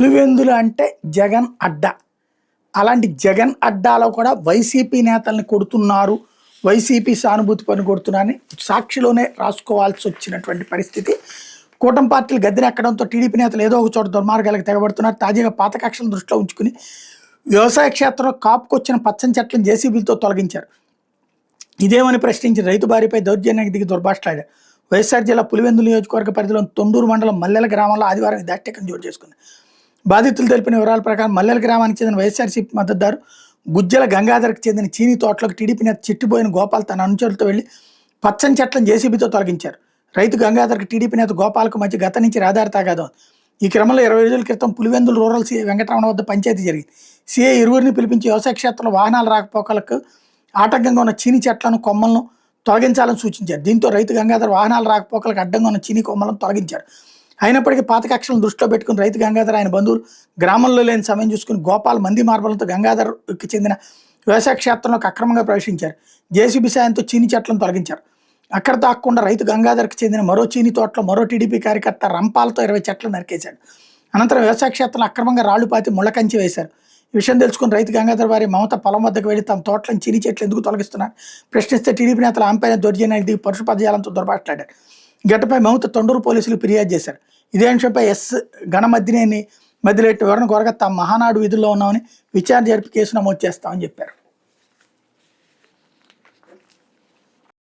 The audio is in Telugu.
పులివెందులు అంటే జగన్ అడ్డా. అలాంటి జగన్ అడ్డాలో కూడా వైసీపీ నేతల్ని కొడుతున్నారు, వైసీపీ సానుభూతి పని కొడుతున్నారని సాక్షిలోనే రాసుకోవాల్సి వచ్చినటువంటి పరిస్థితి. కూటమి పార్టీలు గద్దెనెక్కడంతో టీడీపీ నేతలు ఏదో ఒక చోట దుర్మార్గాలకు తెగబడుతున్నారు. తాజాగా పాత కక్షలను దృష్టిలో ఉంచుకుని వ్యవసాయ క్షేత్రంలో కాపుకొచ్చిన పచ్చని చెట్లను జేసీబీలతో తొలగించారు. ఇదేమని ప్రశ్నించిన రైతు భార్యపై దౌర్జన్యానికి దిగి దుర్భాషలాడారు. వైఎస్ఆర్ జిల్లా పులివెందుల నియోజకవర్గ పరిధిలోని తొండూరు మండలం మల్లెల గ్రామంలో ఆదివారం దాష్టికం చోటు చేసుకుంది. బాధితులు తెలిపిన వివరాల ప్రకారం మల్లెల గ్రామానికి చెందిన వైఎస్ఆర్సీపీ మద్దతుదారు గుజ్జల గంగాధర్కి చెందిన చీనీ తోటలకు టీడీపీ నేత చిట్టిపోయిన గోపాల్ తన అనుచరులతో వెళ్లి పచ్చని చెట్లను జేసీబీతో తొలగించారు. రైతు గంగాధర్కి టీడీపీ నేత గోపాల్కు మధ్య గత నుంచి రహదారి తగాదం. ఈ క్రమంలో 20 రోజుల క్రితం పులివెందులు రూరల్ సీఐ వెంకటరమణ వద్ద పంచాయతీ జరిగింది. సీఐ ఇరువురిని పిలిపించి వ్యవసాయ క్షేత్రంలో వాహనాల రాకపోకలకు ఆటంకంగా ఉన్న చీనీ చెట్లను కొమ్మలను తొలగించాలని సూచించారు. దీంతో రైతు గంగాధర్ వాహనాల రాకపోకలకు అడ్డంగా ఉన్న చీనీ కొమ్మలను తొలగించారు. అయినప్పటికీ పాత కక్షలను దృష్టిలో పెట్టుకుని రైతు గంగాధర్ ఆయన బంధువులు గ్రామంలో లేని సమయం చూసుకుని గోపాల్ మంది మార్బలంతో గంగాధర్కి చెందిన వ్యవసాయ క్షేత్రంలోకి అక్రమంగా ప్రవేశించారు. జేసీబీ సాయంతో చీనీ చెట్లను తొలగించారు. అక్కడ తాకుండా రైతు గంగాధర్కి చెందిన మరో చీనీ తోటలో మరో టీడీపీ కార్యకర్త రంపాలతో 20 చెట్లు నరికేశాడు. అనంతరం వ్యవసాయ క్షేత్రంలో అక్రమంగా రాళ్లు పాతి ముళ్ళ కంచి వేశారు. ఈ విషయం తెలుసుకుని రైతు గంగాధర్ వారి మమత పొలం వద్దకు వెళ్లి తమ తోటలను చీనీ చెట్లు ఎందుకు తొలగిస్తున్నారు ప్రశ్నిస్తే టీడీపీ నేతలు ఆమెపైన దౌర్జన్యానికి దిగి పరుష పదజాలంతో దుర్భాషలాడారు. ఘటనపై మమత తొండూరు పోలీసులు ఫిర్యాదు చేశారు. ఇదే అంశంపై గణమద్దినేని మధ్యలెట్టి వివరణ కోరగా తాము మహానాడు విధుల్లో ఉన్నామని విచారణ జరిపి కేసు నమోదు చేస్తామని చెప్పారు.